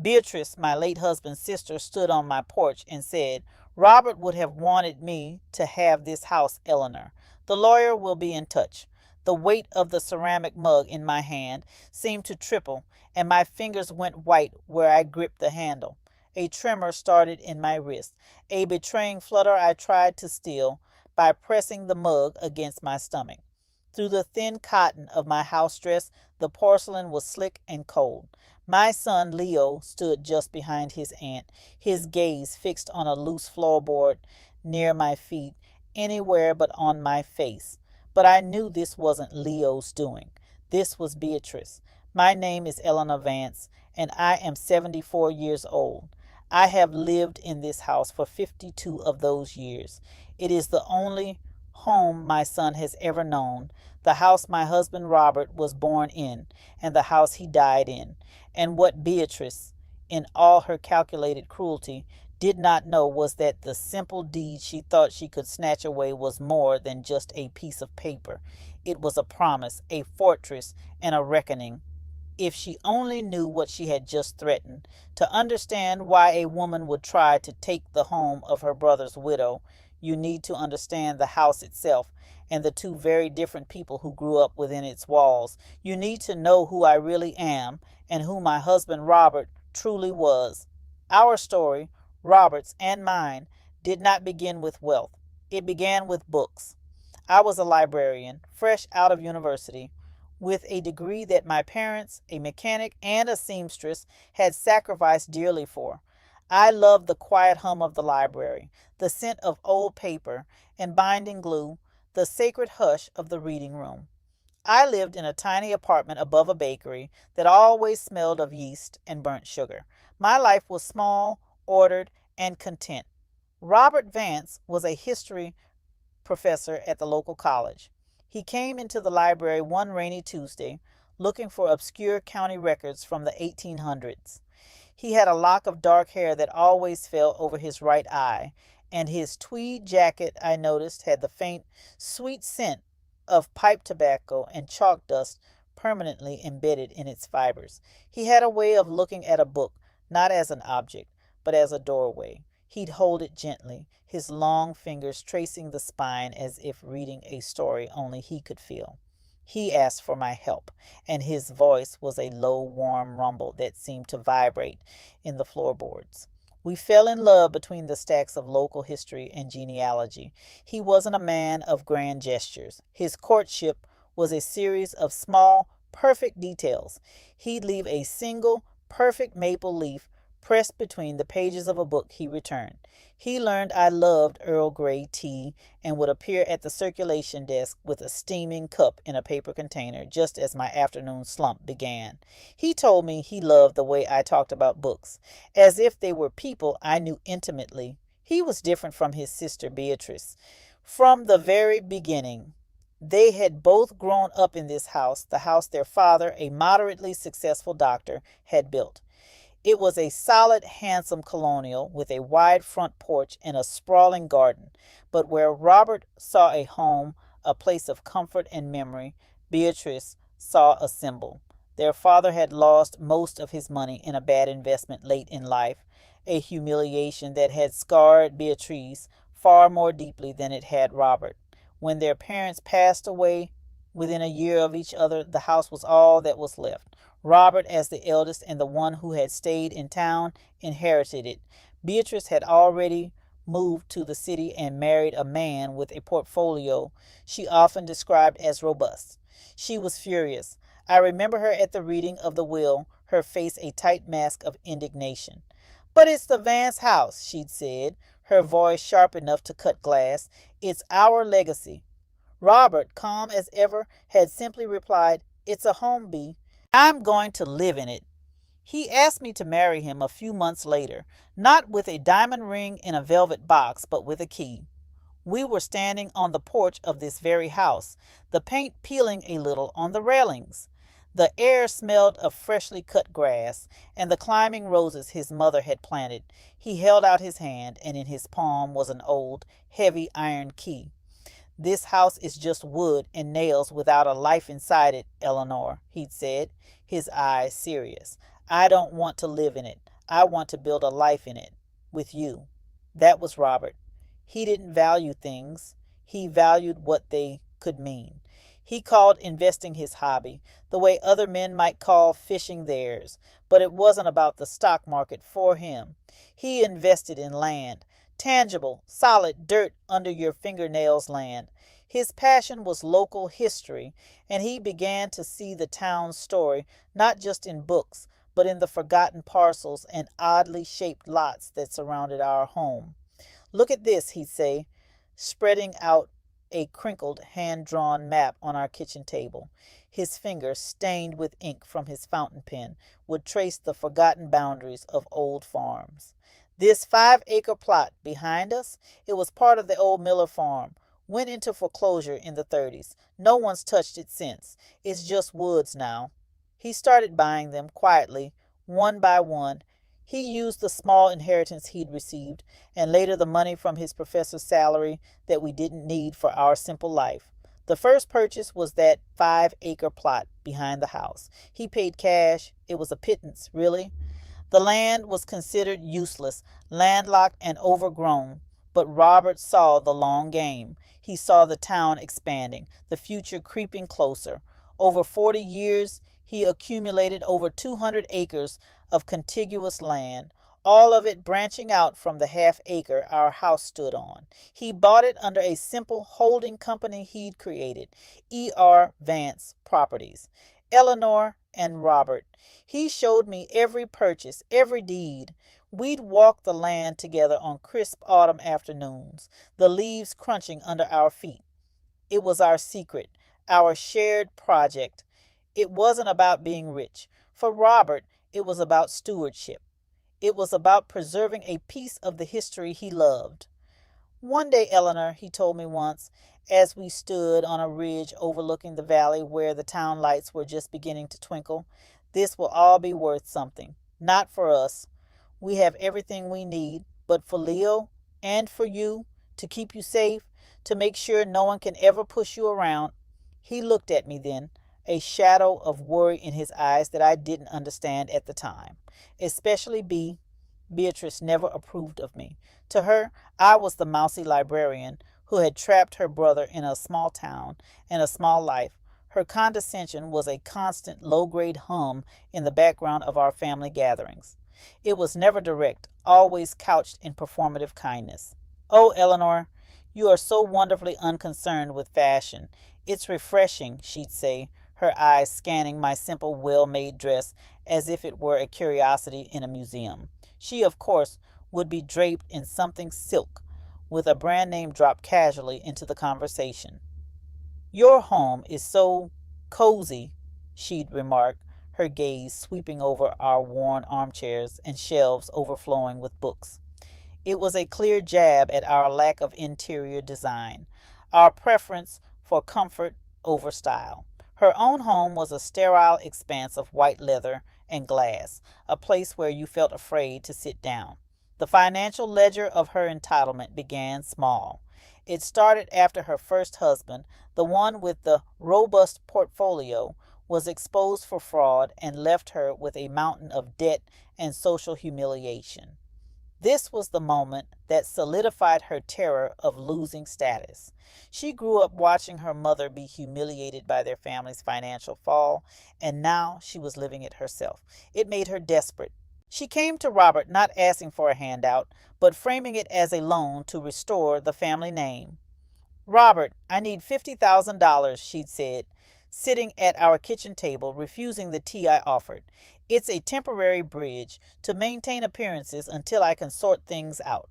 Beatrice, my late husband's sister, stood on my porch and said, "Robert would have wanted me to have this house, Eleanor. The lawyer will be in touch." The weight of the ceramic mug in my hand seemed to triple, and my fingers went white where I gripped the handle. A tremor started in my wrist, a betraying flutter I tried to still by pressing the mug against my stomach. Through the thin cotton of my house dress, the porcelain was slick and cold. My son Leo stood just behind his aunt, his gaze fixed on a loose floorboard near my feet, anywhere but on my face. But I knew this wasn't Leo's doing. This was Beatrice. My name is Eleanor Vance, and I am 74 years old. I have lived in this house for 52 of those years. It is the only home my son has ever known, the house my husband Robert was born in, and the house he died in. And what Beatrice, in all her calculated cruelty, did not know was that the simple deed she thought she could snatch away was more than just a piece of paper. It was a promise, a fortress, and a reckoning. If she only knew what she had just threatened, to understand why a woman would try to take the home of her brother's widow, you need to understand the house itself and the two very different people who grew up within its walls. You need to know who I really am and who my husband Robert truly was. Our story, Robert's and mine, did not begin with wealth. It began with books. I was a librarian, fresh out of university, with a degree that my parents, a mechanic and a seamstress, had sacrificed dearly for. I loved the quiet hum of the library, the scent of old paper and binding glue, the sacred hush of the reading room. I lived in a tiny apartment above a bakery that always smelled of yeast and burnt sugar. My life was small, ordered, and content. Robert Vance was a history professor at the local college. He came into the library one rainy Tuesday, looking for obscure county records from the 1800s. He had a lock of dark hair that always fell over his right eye, and his tweed jacket, I noticed, had the faint, sweet scent of pipe tobacco and chalk dust permanently embedded in its fibers. He had a way of looking at a book, not as an object, but as a doorway. He'd hold it gently, his long fingers tracing the spine as if reading a story only he could feel. He asked for my help, and his voice was a low, warm rumble that seemed to vibrate in the floorboards. We fell in love between the stacks of local history and genealogy. He wasn't a man of grand gestures. His courtship was a series of small, perfect details. He'd leave a single, perfect maple leaf pressed between the pages of a book he returned. He learned I loved Earl Grey tea and would appear at the circulation desk with a steaming cup in a paper container just as my afternoon slump began. He told me he loved the way I talked about books, as if they were people I knew intimately. He was different from his sister Beatrice. From the very beginning, they had both grown up in this house, the house their father, a moderately successful doctor, had built. It was a solid, handsome colonial with a wide front porch and a sprawling garden. But where Robert saw a home, a place of comfort and memory, Beatrice saw a symbol. Their father had lost most of his money in a bad investment late in life, a humiliation that had scarred Beatrice far more deeply than it had Robert. When their parents passed away within a year of each other, the house was all that was left. Robert, as the eldest and the one who had stayed in town, inherited it. Beatrice had already moved to the city and married a man with a portfolio she often described as robust. She was furious. I remember her at the reading of the will, her face a tight mask of indignation. "But it's the Vance house," she'd said, her voice sharp enough to cut glass. "It's our legacy." Robert, calm as ever, had simply replied, "It's a home, Bee. I'm going to live in it." He asked me to marry him a few months later, not with a diamond ring in a velvet box, but with a key. We were standing on the porch of this very house, the paint peeling a little on the railings. The air smelled of freshly cut grass and the climbing roses his mother had planted. He held out his hand, and in his palm was an old, heavy iron key. "This house is just wood and nails without a life inside it, Eleanor," he'd said, his eyes serious. "I don't want to live in it. I want to build a life in it with you. That was Robert. He didn't value things, he valued what they could mean. He called investing his hobby, the way other men might call fishing theirs, but it wasn't about the stock market for him. He invested in land, tangible, solid dirt under your fingernails land. His passion was local history, and he began to see the town's story not just in books, but in the forgotten parcels and oddly shaped lots that surrounded our home. Look at this, he'd say, spreading out a crinkled, hand-drawn map on our kitchen table. His fingers, stained with ink from his fountain pen, would trace the forgotten boundaries of old farms. This 5-acre plot behind us, it was part of the old Miller farm, went into foreclosure in the 30s. No one's touched it since. It's just woods now. He started buying them quietly, one by one. He used the small inheritance he'd received, and later the money from his professor's salary that we didn't need for our simple life. The first purchase was that 5-acre plot behind the house. He paid cash. It was a pittance, really. The land was considered useless, landlocked and overgrown. But Robert saw the long game. He saw the town expanding, the future creeping closer. Over 40 years, he accumulated over 200 acres of contiguous land, all of it branching out from the half-acre our house stood on. He bought it under a simple holding company he'd created, E.R. Vance Properties. Eleanor and Robert. He showed me every purchase, every deed. We'd walk the land together on crisp autumn afternoons, the leaves crunching under our feet. It was our secret, our shared project. It wasn't about being rich. For Robert, it was about stewardship. It was about preserving a piece of the history he loved. One day, Eleanor, he told me once, as we stood on a ridge overlooking the valley where the town lights were just beginning to twinkle, this will all be worth something. Not for us. We have everything we need, but for Leo and for you, to keep you safe, to make sure no one can ever push you around. He looked at me then, a shadow of worry in his eyes that I didn't understand at the time. Especially Beatrice never approved of me. To her, I was the mousy librarian who had trapped her brother in a small town and a small life. Her condescension was a constant low-grade hum in the background of our family gatherings. It was never direct, always couched in performative kindness. Oh, Eleanor, you are so wonderfully unconcerned with fashion. It's refreshing, she'd say, her eyes scanning my simple, well-made dress as if it were a curiosity in a museum. She, of course, would be draped in something silk, with a brand name dropped casually into the conversation. Your home is so cozy, she'd remark, her gaze sweeping over our worn armchairs and shelves overflowing with books. It was a clear jab at our lack of interior design, our preference for comfort over style. Her own home was a sterile expanse of white leather and glass, a place where you felt afraid to sit down. The financial ledger of her entitlement began small. It started after her first husband, the one with the robust portfolio, was exposed for fraud and left her with a mountain of debt and social humiliation. This was the moment that solidified her terror of losing status. She grew up watching her mother be humiliated by their family's financial fall, and now she was living it herself. It made her desperate. She came to Robert not asking for a handout, but framing it as a loan to restore the family name. Robert, I need $50,000, she'd said, sitting at our kitchen table, refusing the tea I offered. It's a temporary bridge to maintain appearances until I can sort things out.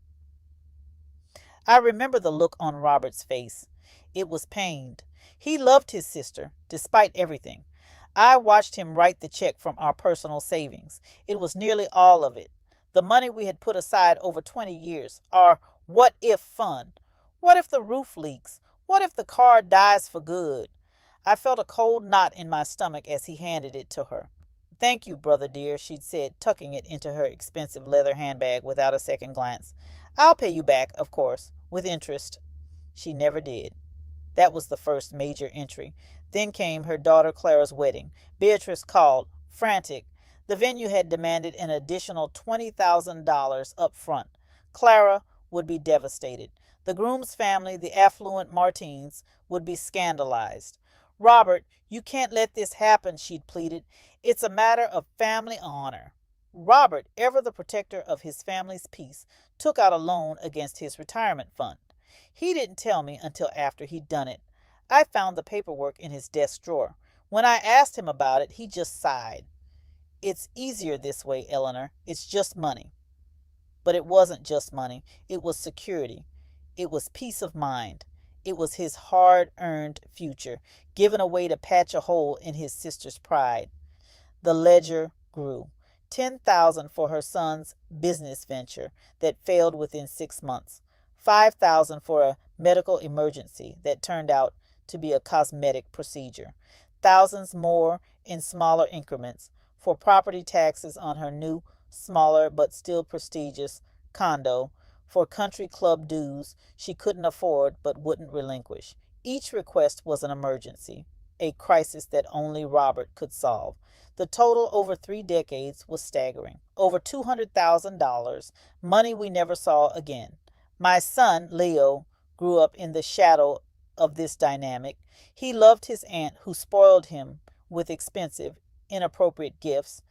I remember the look on Robert's face. It was pained. He loved his sister, despite everything. I watched him write the check from our personal savings. It was nearly all of it. The money we had put aside over 20 years. Our what-if fund. What if the roof leaks? What if the car dies for good? I felt a cold knot in my stomach as he handed it to her. Thank you, brother dear, she'd said, tucking it into her expensive leather handbag without a second glance. I'll pay you back, of course, with interest. She never did. That was the first major entry. Then came her daughter Clara's wedding. Beatrice called, frantic. The venue had demanded an additional $20,000 up front. Clara would be devastated. The groom's family, the affluent Martins, would be scandalized. Robert, you can't let this happen, she'd pleaded. It's a matter of family honor. Robert, ever the protector of his family's peace, took out a loan against his retirement fund. He didn't tell me until after he'd done it. I found the paperwork in his desk drawer. When I asked him about it, he just sighed. It's easier this way, Eleanor. It's just money. But it wasn't just money. It was security. It was peace of mind. It was his hard-earned future, given away to patch a hole in his sister's pride. The ledger grew. 10,000 for her son's business venture that failed within 6 months. 5,000 for a medical emergency that turned out to be a cosmetic procedure. Thousands more in smaller increments for property taxes on her new, smaller but still prestigious condo, for country club dues she couldn't afford but wouldn't relinquish. Each request was an emergency, a crisis that only Robert could solve. The total over 3 decades was staggering. Over $200,000, money we never saw again. My son, Leo, grew up in the shadow of this dynamic. He loved his aunt, who spoiled him with expensive, inappropriate gifts,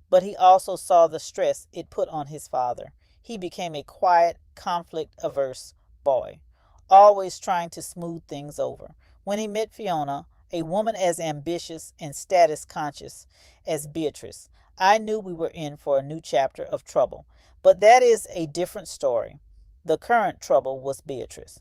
but he also saw the stress it put on his father. He became a quiet, conflict-averse boy, always trying to smooth things over. When he met Fiona, a woman as ambitious and status-conscious as Beatrice, I knew we were in for a new chapter of trouble. But that is a different story. The current trouble was Beatrice.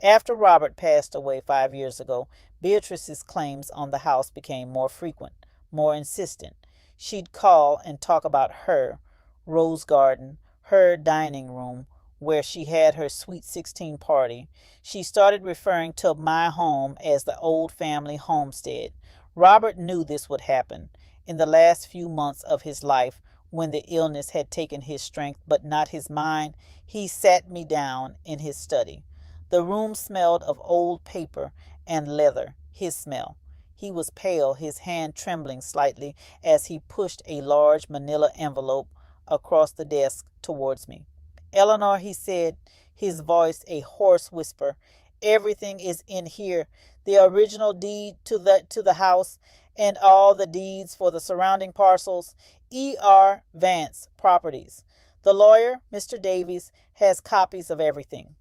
After Robert passed away 5 years ago, Beatrice's claims on the house became more frequent, more insistent. She'd call and talk about her rose garden, her dining room, where she had her Sweet 16 party. She started referring to my home as the old family homestead. Robert knew this would happen. In the last few months of his life, when the illness had taken his strength but not his mind, he sat me down in his study. The room smelled of old paper and leather, his smell. He was pale, his hand trembling slightly as he pushed a large manila envelope across the desk towards me. Eleanor, he said, his voice a hoarse whisper, everything is in here. The original deed to the house and all the deeds for the surrounding parcels. E.R. Vance Properties. The lawyer, Mr. Davies, has copies of everything.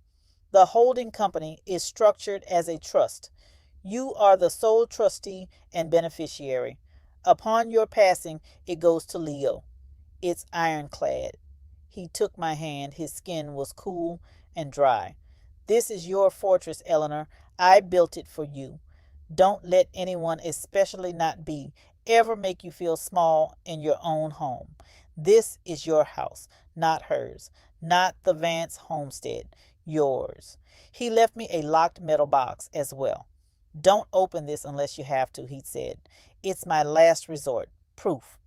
The holding company is structured as a trust. You are the sole trustee and beneficiary. Upon your passing, it goes to Leo. It's ironclad. He took my hand. His skin was cool and dry. This is your fortress, Eleanor. I built it for you. Don't let anyone, especially not B, ever make you feel small in your own home. This is your house, not hers, not the Vance homestead, yours. He left me a locked metal box as well. Don't open this unless you have to, he said. It's my last resort. Proof.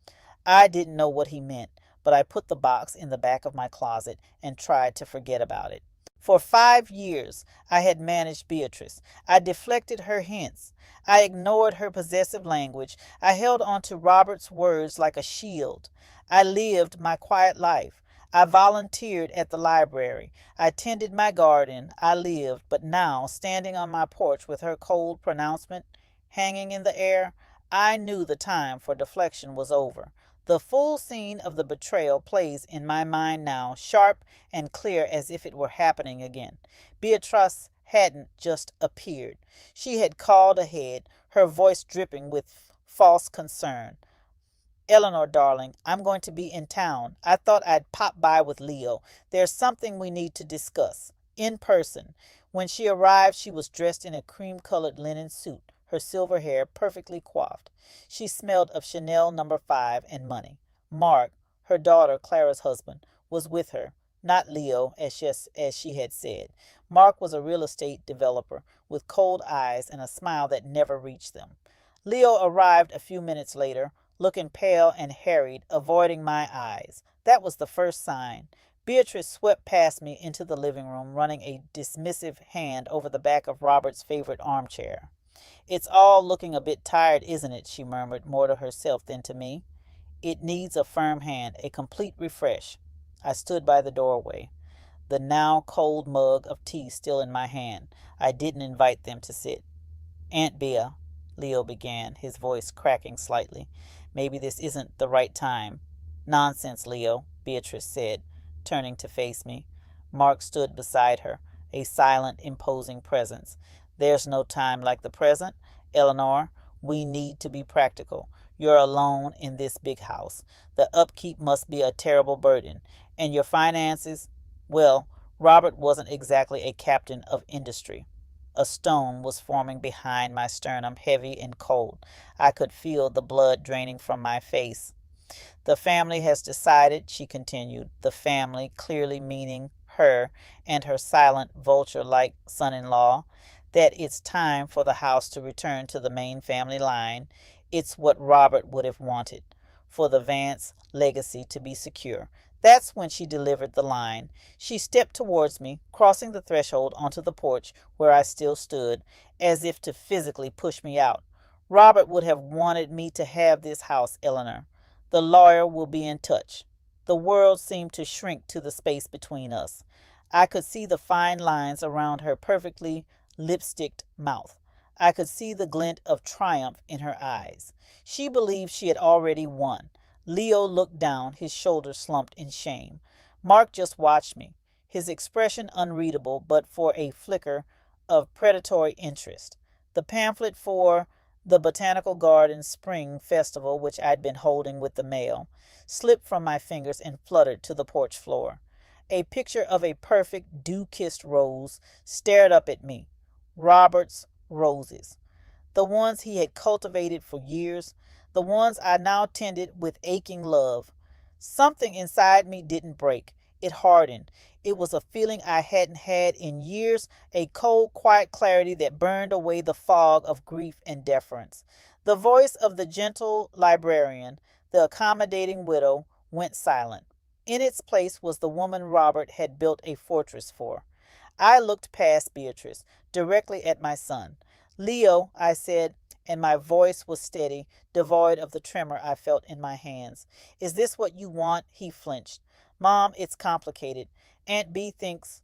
I didn't know what he meant, but I put the box in the back of my closet and tried to forget about it. For 5 years, I had managed Beatrice. I deflected her hints. I ignored her possessive language. I held on to Robert's words like a shield. I lived my quiet life. I volunteered at the library. I tended my garden. I lived. But now, standing on my porch with her cold pronouncement hanging in the air, I knew the time for deflection was over. The full scene of the betrayal plays in my mind now, sharp and clear as if it were happening again. Beatrice hadn't just appeared. She had called ahead, her voice dripping with false concern. Eleanor, darling, I'm going to be in town. I thought I'd pop by with Leo. There's something we need to discuss. In person. When she arrived, she was dressed in a cream-colored linen suit, her silver hair perfectly coiffed. She smelled of Chanel No. 5 and money. Mark, her daughter Clara's husband, was with her, not Leo, as she had said. Mark was a real estate developer with cold eyes and a smile that never reached them. Leo arrived a few minutes later, looking pale and harried, avoiding my eyes. That was the first sign. Beatrice swept past me into the living room, running a dismissive hand over the back of Robert's favorite armchair. It's all looking a bit tired, isn't it? She murmured, more to herself than to me. It needs a firm hand, a complete refresh. I stood by the doorway, the now cold mug of tea still in my hand. I didn't invite them to sit. Aunt Bea, Leo began, his voice cracking slightly. Maybe this isn't the right time. Nonsense, Leo, Beatrice said, turning to face me. Mark stood beside her, a silent, imposing presence. There's no time like the present, Eleanor. We need to be practical. You're alone in this big house. The upkeep must be a terrible burden. And your finances? Well, Robert wasn't exactly a captain of industry. A stone was forming behind my sternum, heavy and cold. I could feel the blood draining from my face. The family has decided, she continued, the family clearly meaning her and her silent vulture-like son-in-law, that it's time for the house to return to the main family line. It's what Robert would have wanted, for the Vance legacy to be secure. That's when she delivered the line. She stepped towards me, crossing the threshold onto the porch where I still stood, as if to physically push me out. Robert would have wanted me to have this house, Eleanor. The lawyer will be in touch. The world seemed to shrink to the space between us. I could see the fine lines around her perfectly lipsticked mouth. I could see the glint of triumph in her eyes. She believed she had already won. Leo looked down, his shoulders slumped in shame. Mark just watched me, his expression unreadable but for a flicker of predatory interest. The pamphlet for the Botanical Gardens Spring Festival, which I'd been holding with the mail, slipped from my fingers and fluttered to the porch floor. A picture of a perfect, dew-kissed rose stared up at me. Robert's roses. The ones he had cultivated for years, the ones I now tended with aching love. Something inside me didn't break. It hardened. It was a feeling I hadn't had in years, a cold, quiet clarity that burned away the fog of grief and deference. The voice of the gentle librarian, the accommodating widow, went silent. In its place was the woman Robert had built a fortress for. I looked past Beatrice, directly at my son. Leo, I said, and my voice was steady, devoid of the tremor I felt in my hands. Is this what you want? He flinched. Mom, it's complicated. Aunt B thinks,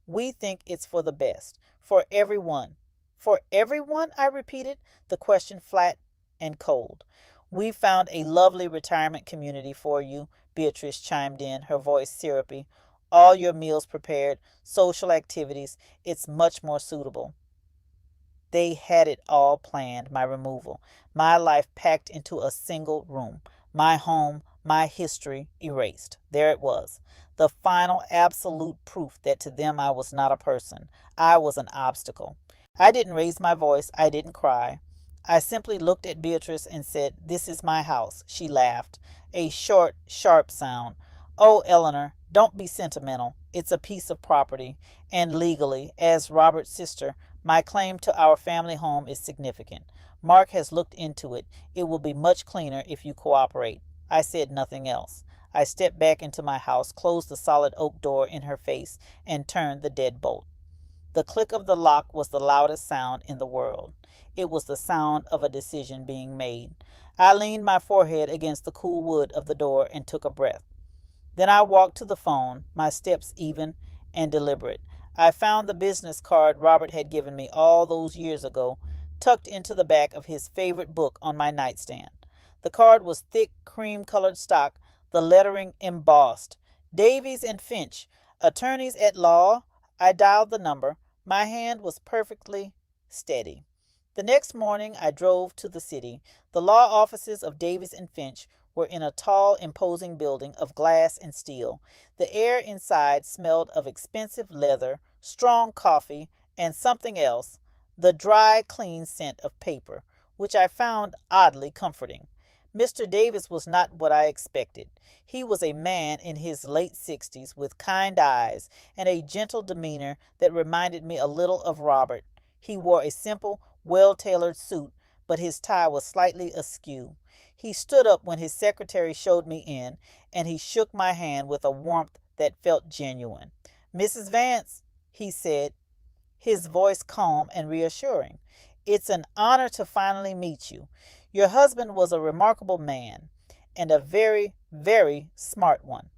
we think it's for the best. For everyone. For everyone? I repeated, the question flat and cold. We found a lovely retirement community for you, Beatrice chimed in, her voice syrupy. All your meals prepared, social activities. It's much more suitable. They had it all planned, my removal, my life packed into a single room, my home, my history erased. There it was, the final absolute proof that to them I was not a person. I was an obstacle. I didn't raise my voice. I didn't cry. I simply looked at Beatrice and said, this is my house. She laughed, a short, sharp sound. Oh, Eleanor, don't be sentimental. It's a piece of property, and legally, as Robert's sister, my claim to our family home is significant. Mark has looked into it. It will be much cleaner if you cooperate. I said nothing else. I stepped back into my house, closed the solid oak door in her face, and turned the deadbolt. The click of the lock was the loudest sound in the world. It was the sound of a decision being made. I leaned my forehead against the cool wood of the door and took a breath. Then I walked to the phone, my steps even and deliberate. I found the business card Robert had given me all those years ago, tucked into the back of his favorite book on my nightstand. The card was thick, cream-colored stock, the lettering embossed. Davies and Finch, attorneys at law. I dialed the number. My hand was perfectly steady. The next morning I drove to the city. The law offices of Davies and Finch were in a tall, imposing building of glass and steel. The air inside smelled of expensive leather, strong coffee, and something else, the dry, clean scent of paper, which I found oddly comforting. Mr. Davis was not what I expected. He was a man in his late 60s with kind eyes and a gentle demeanor that reminded me a little of Robert. He wore a simple, well-tailored suit, but his tie was slightly askew. He stood up when his secretary showed me in, and he shook my hand with a warmth that felt genuine. Mrs. Vance, he said, his voice calm and reassuring. It's an honor to finally meet you. Your husband was a remarkable man, and a very, very smart one.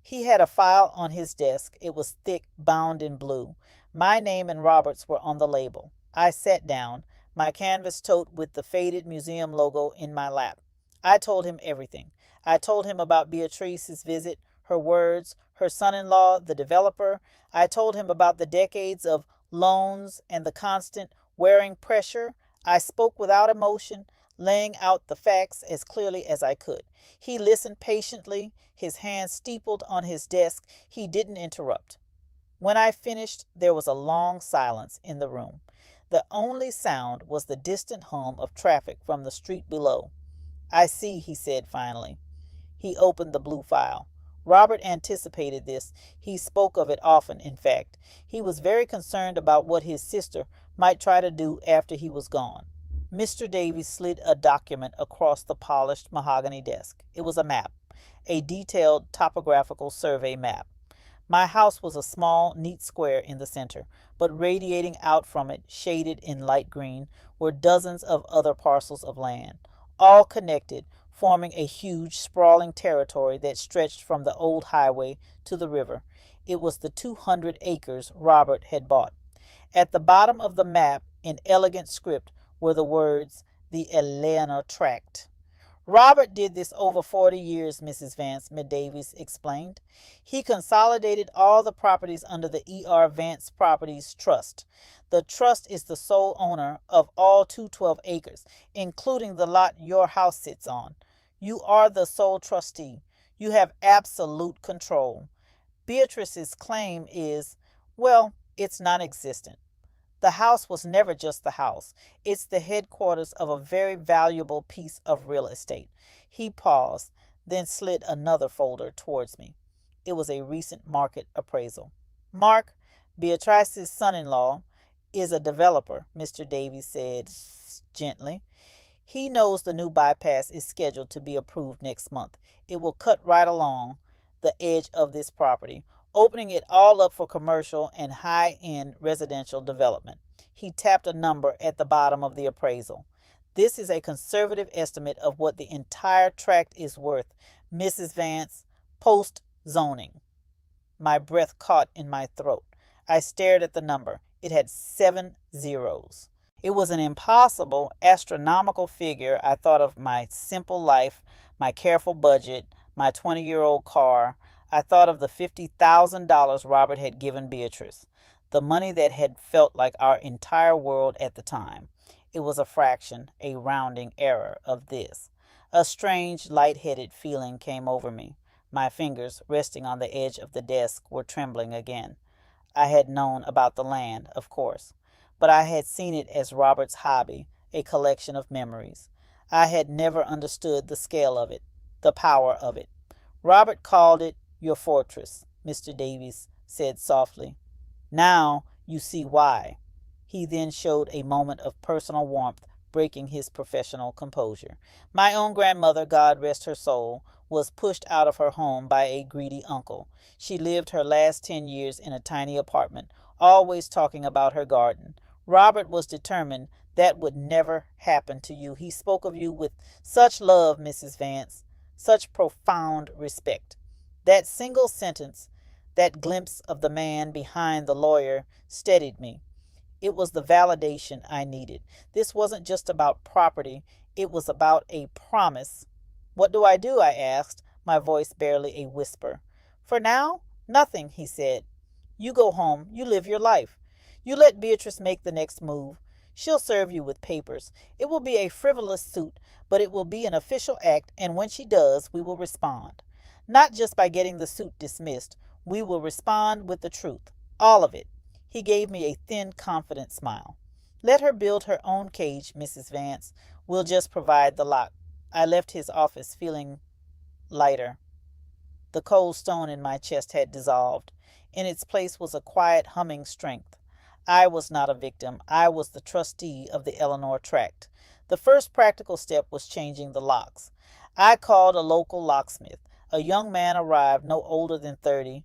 He had a file on his desk. It was thick, bound in blue. My name and Robert's were on the label. I sat down, my canvas tote with the faded museum logo in my lap. I told him everything. I told him about Beatrice's visit, her words, her son-in-law, the developer. I told him about the decades of loans and the constant wearing pressure. I spoke without emotion, laying out the facts as clearly as I could. He listened patiently, his hands steepled on his desk. He didn't interrupt. When I finished, there was a long silence in the room. The only sound was the distant hum of traffic from the street below. I see, he said finally. He opened the blue file. Robert anticipated this. He spoke of it often, in fact. He was very concerned about what his sister might try to do after he was gone. Mr. Davies slid a document across the polished mahogany desk. It was a map, a detailed topographical survey map. My house was a small, neat square in the center, but radiating out from it, shaded in light green, were dozens of other parcels of land, all connected, forming a huge, sprawling territory that stretched from the old highway to the river. It was the 200 acres Robert had bought. At the bottom of the map, in elegant script, were the words, "The Eleanor Tract." Robert did this over 40 years, Mrs. Vance, Davies explained. He consolidated all the properties under the E.R. Vance Properties Trust. The trust is the sole owner of all 212 acres, including the lot your house sits on. You are the sole trustee. You have absolute control. Beatrice's claim is, well, it's non-existent. The house was never just the house. It's the headquarters of a very valuable piece of real estate. He paused, then slid another folder towards me. It was a recent market appraisal. Mark, Beatrice's son-in-law, is a developer, Mr. Davies said gently. He knows the new bypass is scheduled to be approved next month. It will cut right along the edge of this property, opening it all up for commercial and high-end residential development. He tapped a number at the bottom of the appraisal. This is a conservative estimate of what the entire tract is worth, Mrs. Vance, post-zoning. My breath caught in my throat. I stared at the number. It had 7 zeros. It was an impossible, astronomical figure. I thought of my simple life, my careful budget, my 20-year-old car. I thought of the $50,000 Robert had given Beatrice, the money that had felt like our entire world at the time. It was a fraction, a rounding error of this. A strange, light-headed feeling came over me. My fingers, resting on the edge of the desk, were trembling again. I had known about the land, of course, but I had seen it as Robert's hobby, a collection of memories. I had never understood the scale of it, the power of it. Robert called it your fortress, Mr. Davies said softly. Now you see why. He then showed a moment of personal warmth, breaking his professional composure. My own grandmother, God rest her soul, was pushed out of her home by a greedy uncle. She lived her last 10 years in a tiny apartment, always talking about her garden. Robert was determined that would never happen to you. He spoke of you with such love, Mrs. Vance, such profound respect. That single sentence, that glimpse of the man behind the lawyer, steadied me. It was the validation I needed. This wasn't just about property. It was about a promise. What do? I asked, my voice barely a whisper. For now, nothing, he said. You go home. You live your life. You let Beatrice make the next move. She'll serve you with papers. It will be a frivolous suit, but it will be an official act, and when she does, we will respond. Not just by getting the suit dismissed. We will respond with the truth. All of it. He gave me a thin, confident smile. Let her build her own cage, Mrs. Vance. We'll just provide the lock. I left his office feeling lighter. The cold stone in my chest had dissolved. In its place was a quiet, humming strength. I was not a victim. I was the trustee of the Eleanor Tract. The first practical step was changing the locks. I called a local locksmith. A young man arrived, no older than 30,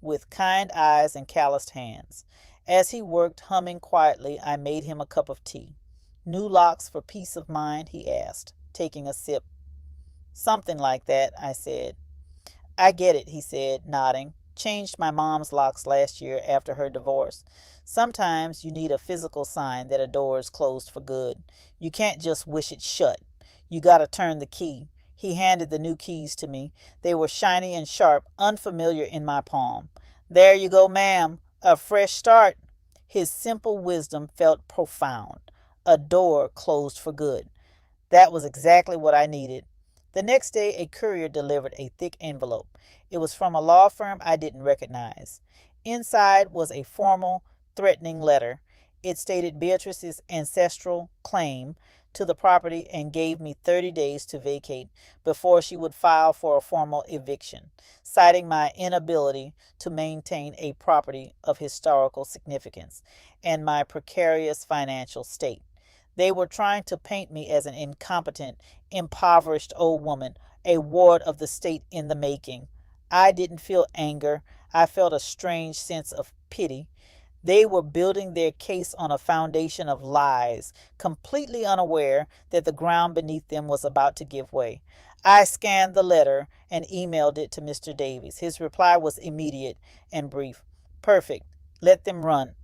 with kind eyes and calloused hands. As he worked, humming quietly, I made him a cup of tea. New locks for peace of mind, he asked, taking a sip. Something like that, I said. I get it, he said, nodding. Changed my mom's locks last year after her divorce. Sometimes you need a physical sign that a door is closed for good. You can't just wish it shut. You gotta turn the key. He handed the new keys to me. They were shiny and sharp, unfamiliar in my palm. There you go, ma'am. A fresh start. His simple wisdom felt profound. A door closed for good. That was exactly what I needed. The next day, a courier delivered a thick envelope. It was from a law firm I didn't recognize. Inside was a formal, threatening letter. It stated Beatrice's ancestral claim to the property and gave me 30 days to vacate before she would file for a formal eviction, citing my inability to maintain a property of historical significance and my precarious financial state. They were trying to paint me as an incompetent, impoverished old woman, a ward of the state in the making. I didn't feel anger. I felt a strange sense of pity. They were building their case on a foundation of lies, completely unaware that the ground beneath them was about to give way. I scanned the letter and emailed it to Mr. Davies. His reply was immediate and brief. Perfect. Let them run.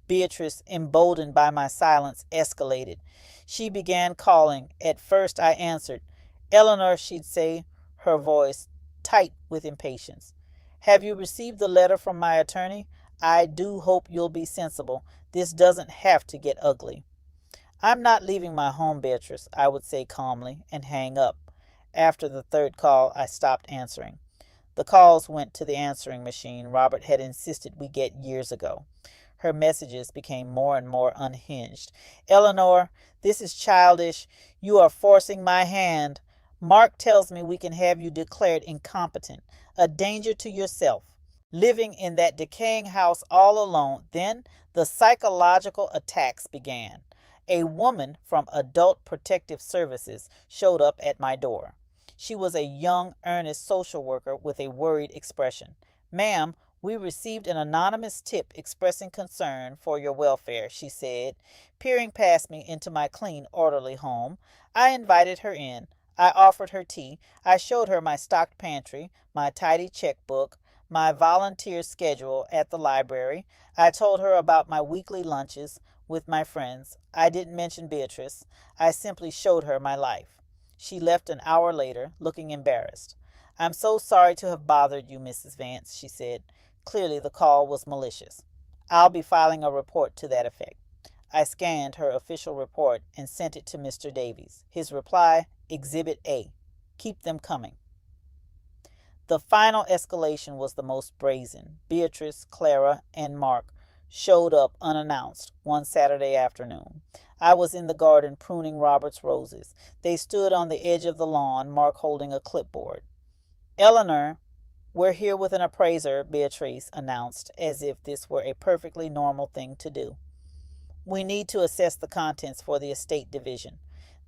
Beatrice, emboldened by my silence, escalated. She began calling. At first I answered. Eleanor, she'd say, her voice tight with impatience. Have you received the letter from my attorney? I do hope you'll be sensible. This doesn't have to get ugly. I'm not leaving my home, Beatrice, I would say calmly, and hang up. After the third call, I stopped answering. The calls went to the answering machine Robert had insisted we get years ago. Her messages became more and more unhinged. Eleanor, this is childish. You are forcing my hand. Mark tells me we can have you declared incompetent, a danger to yourself, living in that decaying house all alone. Then the psychological attacks began. A woman from Adult Protective Services showed up at my door. She was a young, earnest social worker with a worried expression. Ma'am, we received an anonymous tip expressing concern for your welfare, she said, peering past me into my clean, orderly home. I invited her in. I offered her tea. I showed her my stocked pantry, my tidy checkbook, my volunteer schedule at the library. I told her about my weekly lunches with my friends. I didn't mention Beatrice. I simply showed her my life. She left an hour later, looking embarrassed. I'm so sorry to have bothered you, Mrs. Vance, she said. Clearly the call was malicious. I'll be filing a report to that effect. I scanned her official report and sent it to Mr. Davies. His reply, Exhibit A. Keep them coming. The final escalation was the most brazen. Beatrice, Clara, and Mark showed up unannounced one Saturday afternoon. I was in the garden pruning Robert's roses. They stood on the edge of the lawn, Mark holding a clipboard. Eleanor, we're here with an appraiser, Beatrice announced, as if this were a perfectly normal thing to do. We need to assess the contents for the estate division.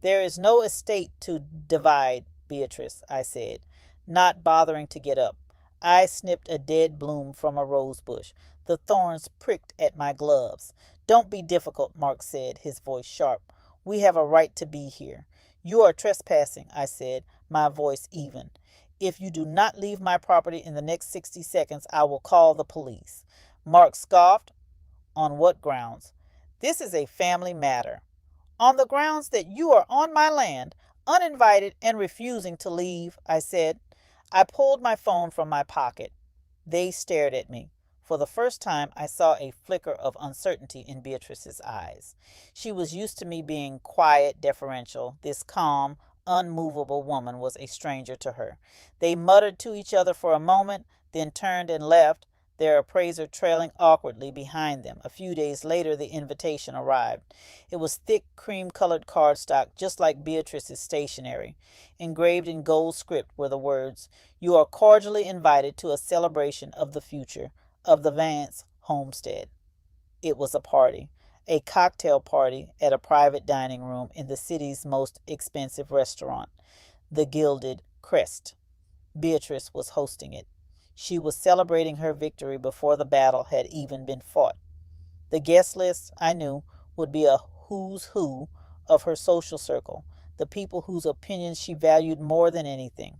There is no estate to divide, Beatrice, I said, not bothering to get up. I snipped a dead bloom from a rose bush. The thorns pricked at my gloves. Don't be difficult, Mark said, his voice sharp. We have a right to be here. You are trespassing, I said, my voice even. If you do not leave my property in the next 60 seconds, I will call the police. Mark scoffed. On what grounds? This is a family matter. On the grounds that you are on my land, uninvited and refusing to leave, I said. I pulled my phone from my pocket. They stared at me. For the first time, I saw a flicker of uncertainty in Beatrice's eyes. She was used to me being quiet, deferential. This calm, unmovable woman was a stranger to her. They muttered to each other for a moment, then turned and left, their appraiser trailing awkwardly behind them. A few days later, the invitation arrived. It was thick, cream-colored cardstock, just like Beatrice's stationery. Engraved in gold script were the words, "You are cordially invited to a celebration of the future of the Vance homestead." It was a party, a cocktail party at a private dining room in the city's most expensive restaurant, the Gilded Crest. Beatrice was hosting it. She was celebrating her victory before the battle had even been fought. The guest list, I knew, would be a who's who of her social circle. the people whose opinions she valued more than anything.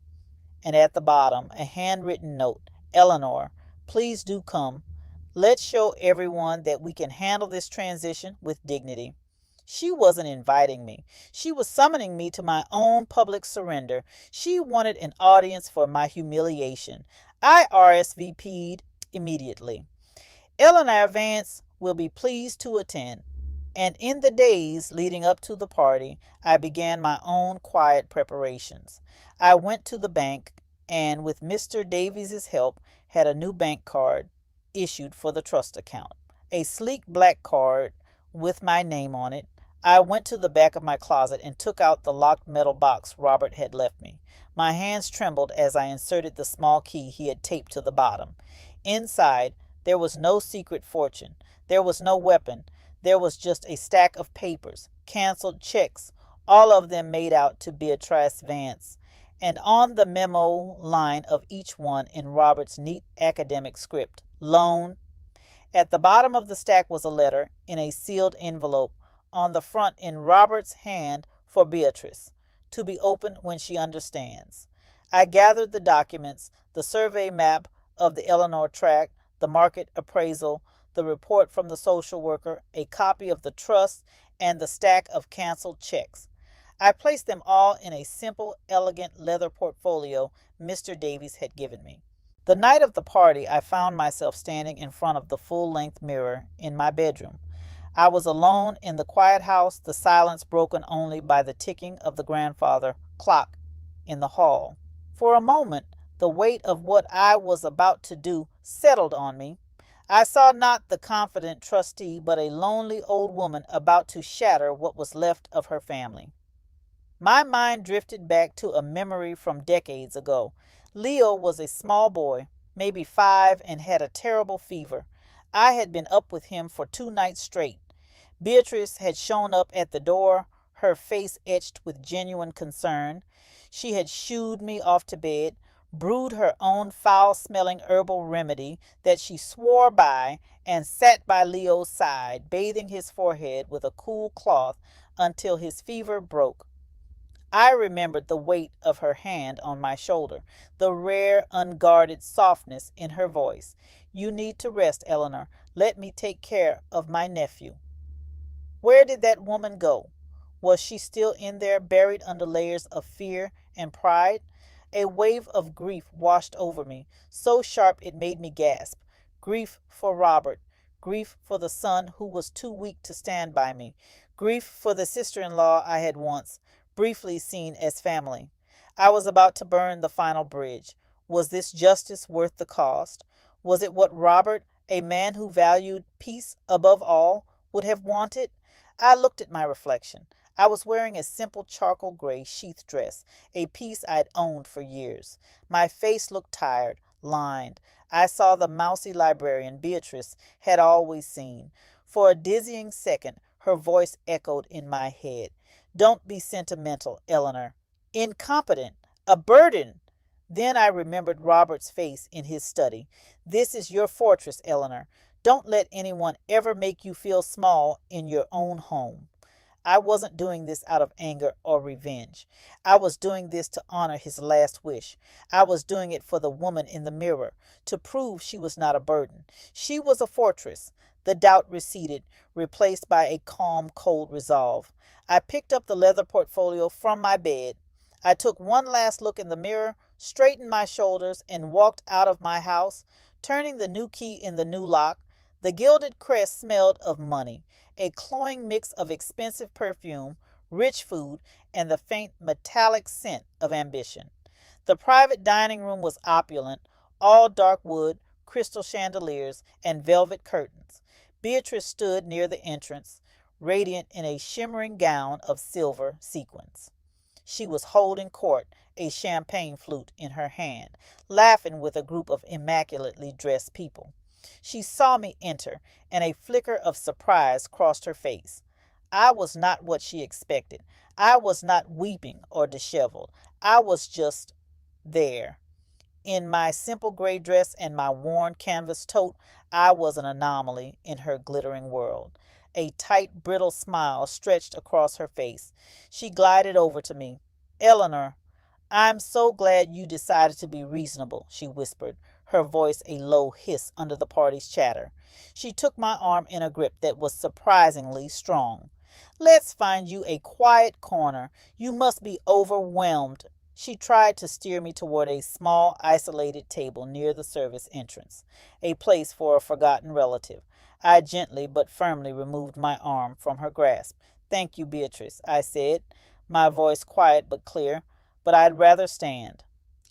And at the bottom, a handwritten note: Eleanor, please do come. Let's show everyone that we can handle this transition with dignity. She wasn't inviting me. She was summoning me to my own public surrender. She wanted an audience for my humiliation. I RSVP'd immediately. Eleanor Vance will be pleased to attend. And in the days leading up to the party, I began my own quiet preparations. I went to the bank and, with Mr. Davies's help, had a new bank card issued for the trust account. A sleek black card with my name on it. I went to the back of my closet and took out the locked metal box Robert had left me. My hands trembled as I inserted the small key he had taped to the bottom. Inside, there was no secret fortune. There was no weapon. There was just a stack of papers, canceled checks, all of them made out to Beatrice Vance, and on the memo line of each one, in Robert's neat academic script, loan. At the bottom of the stack was a letter in a sealed envelope, on the front in Robert's hand, for Beatrice, to be opened when she understands. I gathered the documents: the survey map of the Eleanor tract, the market appraisal, the report from the social worker, a copy of the trust, and the stack of canceled checks. I placed them all in a simple, elegant leather portfolio Mr. Davies had given me. The night of the party, I found myself standing in front of the full-length mirror in my bedroom. I was alone in the quiet house, the silence broken only by the ticking of the grandfather clock in the hall. For a moment, the weight of what I was about to do settled on me. I saw not the confident trustee, but a lonely old woman about to shatter what was left of her family. My mind drifted back to a memory from decades ago. Leo was a small boy, maybe 5, and had a terrible fever. I had been up with him for 2 nights straight. Beatrice had shown up at the door, her face etched with genuine concern. She had shooed me off to bed, brewed her own foul-smelling herbal remedy that she swore by, and sat by Leo's side, bathing his forehead with a cool cloth until his fever broke. I remembered the weight of her hand on my shoulder, the rare, unguarded softness in her voice. You need to rest, Eleanor. Let me take care of my nephew. Where did that woman go? Was she still in there, buried under layers of fear and pride? A wave of grief washed over me, so sharp it made me gasp. Grief for Robert, grief for the son who was too weak to stand by me, grief for the sister-in-law I had once briefly seen as family. I was about to burn the final bridge. Was this justice worth the cost? Was it what Robert, a man who valued peace above all, would have wanted? I looked at my reflection. I was wearing a simple charcoal gray sheath dress, a piece I'd owned for years. My face looked tired, lined. I saw the mousy librarian Beatrice had always seen. For a dizzying second, her voice echoed in my head. Don't be sentimental, Eleanor. Incompetent. A burden. Then I remembered Robert's face in his study. This is your fortress, Eleanor. Don't let anyone ever make you feel small in your own home. I wasn't doing this out of anger or revenge. I was doing this to honor his last wish. I was doing it for the woman in the mirror, to prove she was not a burden. She was a fortress. The doubt receded, replaced by a calm, cold resolve. I picked up the leather portfolio from my bed. I took one last look in the mirror, straightened my shoulders, and walked out of my house, turning the new key in the new lock. The gilded crest smelled of money, a cloying mix of expensive perfume, rich food, and the faint metallic scent of ambition. The private dining room was opulent, all dark wood, crystal chandeliers, and velvet curtains. Beatrice stood near the entrance, radiant in a shimmering gown of silver sequins. She was holding court, a champagne flute in her hand, laughing with a group of immaculately dressed people. She saw me enter, and a flicker of surprise crossed her face. I was not what she expected. I was not weeping or disheveled. I was just there. In my simple gray dress and my worn canvas tote, I was an anomaly in her glittering world. A tight, brittle smile stretched across her face. She glided over to me. Eleanor, I'm so glad you decided to be reasonable, she whispered, her voice a low hiss under the party's chatter. She took my arm in a grip that was surprisingly strong. Let's find you a quiet corner. You must be overwhelmed. She tried to steer me toward a small, isolated table near the service entrance, a place for a forgotten relative. I gently but firmly removed my arm from her grasp. Thank you, Beatrice, I said, my voice quiet but clear, but I'd rather stand.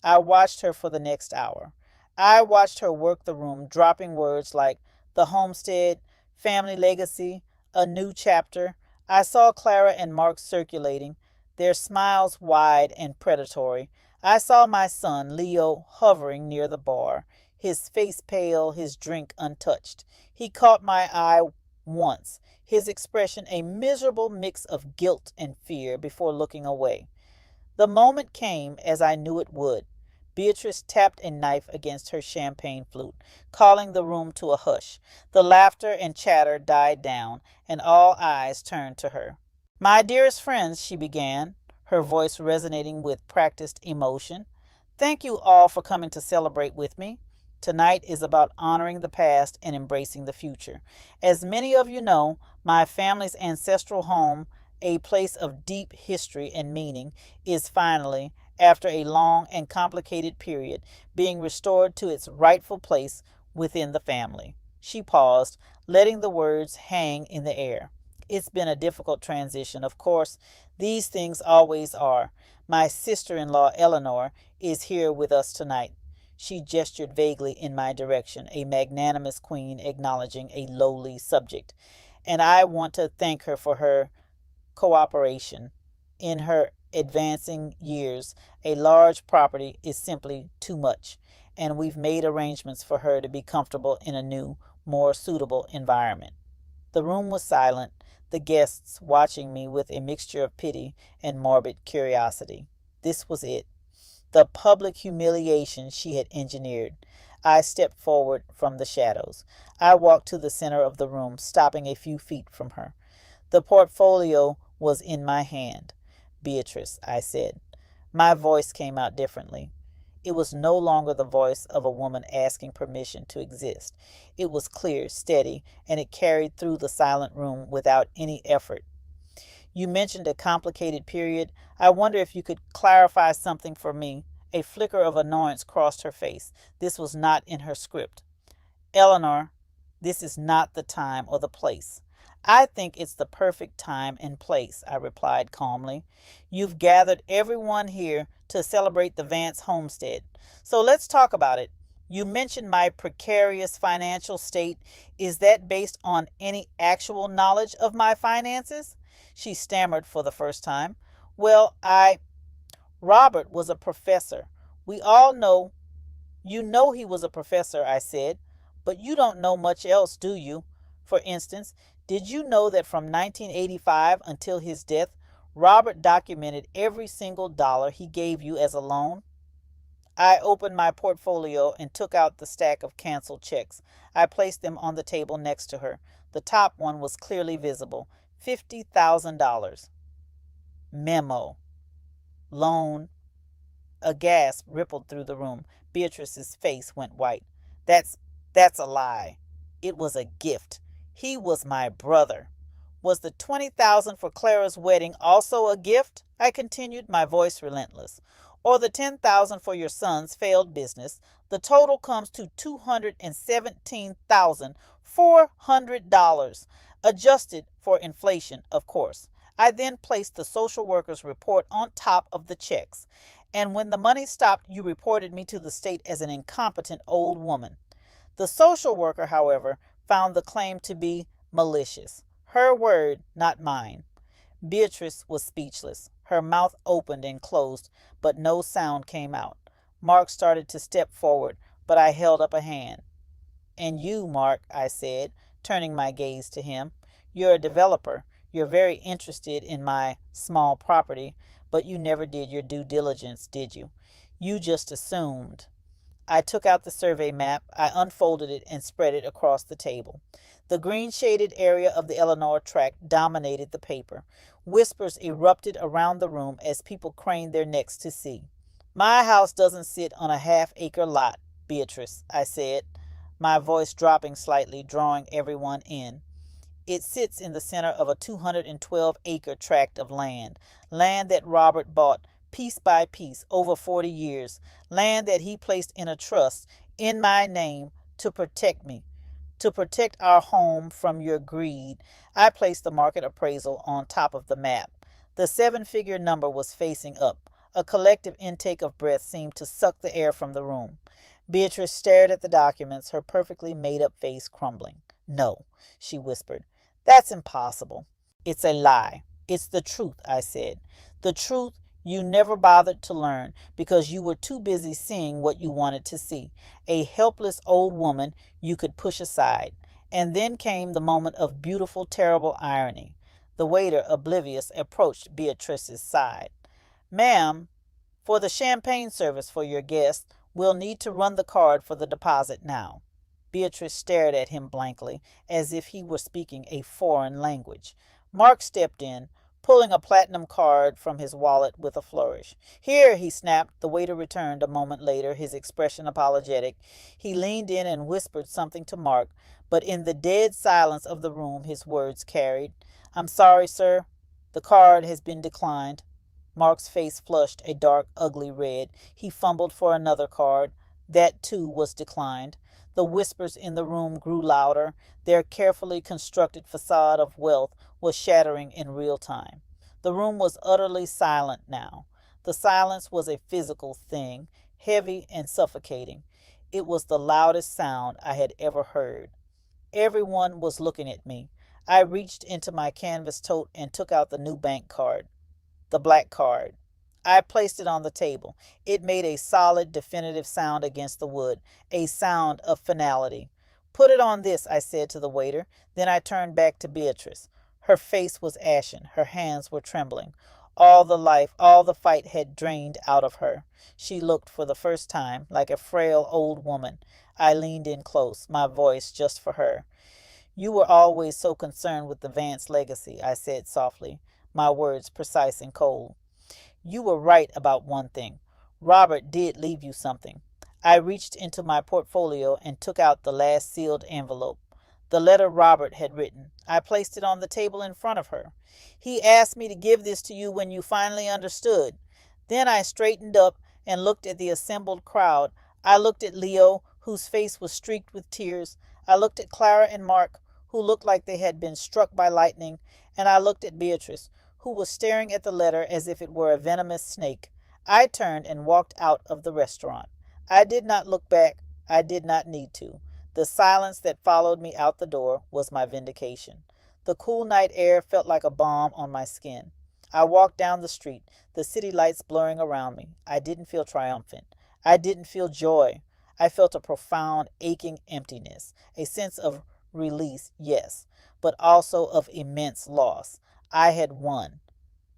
I watched her for the next hour. I watched her work the room, dropping words like the homestead, family legacy, a new chapter. I saw Clara and Mark circulating, their smiles wide and predatory. I saw my son, Leo, hovering near the bar, his face pale, his drink untouched. He caught my eye once, his expression a miserable mix of guilt and fear before looking away. The moment came as I knew it would. Beatrice tapped a knife against her champagne flute, calling the room to a hush. The laughter and chatter died down, and all eyes turned to her. My dearest friends, she began, her voice resonating with practiced emotion, thank you all for coming to celebrate with me. Tonight is about honoring the past and embracing the future. As many of you know, my family's ancestral home, a place of deep history and meaning, is finally, after a long and complicated period, being restored to its rightful place within the family. She paused, letting the words hang in the air. It's been a difficult transition, of course. These things always are. My sister-in-law, Eleanor, is here with us tonight. She gestured vaguely in my direction, a magnanimous queen acknowledging a lowly subject. And I want to thank her for her cooperation. In her advancing years, a large property is simply too much, and we've made arrangements for her to be comfortable in a new, more suitable environment. The room was silent, the guests watching me with a mixture of pity and morbid curiosity. This was it, the public humiliation she had engineered. I stepped forward from the shadows. I walked to the center of the room, stopping a few feet from her. The portfolio was in my hand. Beatrice, I said. My voice came out differently. It was no longer the voice of a woman asking permission to exist. It was clear, steady, and it carried through the silent room without any effort. You mentioned a complicated period. I wonder if you could clarify something for me. A flicker of annoyance crossed her face. This was not in her script. Eleanor, this is not the time or the place. I think it's the perfect time and place, I replied calmly. You've gathered everyone here to celebrate the Vance homestead. So let's talk about it. You mentioned my precarious financial state. Is that based on any actual knowledge of my finances? She stammered for the first time. Well, Robert was a professor. We all know. You know he was a professor, I said. But you don't know much else, do you? For instance, did you know that from 1985 until his death, Robert documented every single dollar he gave you as a loan? I opened my portfolio and took out the stack of canceled checks. I placed them on the table next to her. The top one was clearly visible. $50,000. Memo. Loan. A gasp rippled through the room. Beatrice's face went white. That's a lie. It was a gift. He was my brother. Was the $20,000 for Clara's wedding also a gift? I continued, my voice relentless. Or the $10,000 for your son's failed business? The total comes to $217,400, adjusted for inflation, of course. I then placed the social worker's report on top of the checks. And when the money stopped, you reported me to the state as an incompetent old woman. The social worker, however, found the claim to be malicious. Her word, not mine. Beatrice was speechless. Her mouth opened and closed, but no sound came out. Mark started to step forward, but I held up a hand. And you, Mark, I said, turning my gaze to him. You're a developer. You're very interested in my small property, but you never did your due diligence, did you? You just assumed. I took out the survey map. I unfolded it and spread it across the table. The green shaded area of the Eleanor tract dominated the paper. Whispers erupted around the room as people craned their necks to see. My house doesn't sit on a half-acre lot, Beatrice, I said, my voice dropping slightly, drawing everyone in. It sits in the center of a 212-acre tract of land that Robert bought piece by piece over 40 years, land that he placed in a trust in my name to protect me, to protect our home from your greed. I placed the market appraisal on top of the map. The 7-figure number was facing up. A collective intake of breath seemed to suck the air from the room. Beatrice stared at the documents, her perfectly made-up face crumbling. No, she whispered. That's impossible. It's a lie. It's the truth, I said. The truth you never bothered to learn because you were too busy seeing what you wanted to see, a helpless old woman you could push aside. And then came the moment of beautiful, terrible irony. The waiter, oblivious, approached Beatrice's side. Ma'am, for the champagne service for your guest, we'll need to run the card for the deposit now. Beatrice stared at him blankly, as if he were speaking a foreign language. Mark stepped in, pulling a platinum card from his wallet with a flourish. Here, he snapped. The waiter returned a moment later, his expression apologetic. He leaned in and whispered something to Mark, but in the dead silence of the room his words carried. I'm sorry, sir. The card has been declined. Mark's face flushed a dark, ugly red. He fumbled for another card. That, too, was declined. The whispers in the room grew louder. Their carefully constructed facade of wealth was shattering in real time. The room was utterly silent now. The silence was a physical thing, heavy and suffocating. It was the loudest sound I had ever heard. Everyone was looking at me. I reached into my canvas tote and took out the new bank card, the black card. I placed it on the table. It made a solid, definitive sound against the wood, a sound of finality. Put it on this, I said to the waiter. Then I turned back to Beatrice. Her face was ashen. Her hands were trembling. All the life, all the fight had drained out of her. She looked, for the first time, like a frail old woman. I leaned in close, my voice just for her. You were always so concerned with the Vance legacy, I said softly, my words precise and cold. You were right about one thing. Robert did leave you something. I reached into my portfolio and took out the last sealed envelope. The letter Robert had written. I placed it on the table in front of her. He asked me to give this to you when you finally understood. Then I straightened up and looked at the assembled crowd. I looked at Leo, whose face was streaked with tears. I looked at Clara and Mark, who looked like they had been struck by lightning. And I looked at Beatrice, who was staring at the letter as if it were a venomous snake. I turned and walked out of the restaurant. I did not look back. I did not need to. The silence that followed me out the door was my vindication. The cool night air felt like a balm on my skin. I walked down the street, the city lights blurring around me. I didn't feel triumphant. I didn't feel joy. I felt a profound, aching emptiness, a sense of release, yes, but also of immense loss. I had won.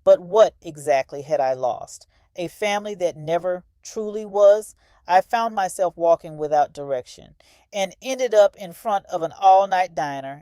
But what exactly had I lost? A family that never truly was? I found myself walking without direction and ended up in front of an all-night diner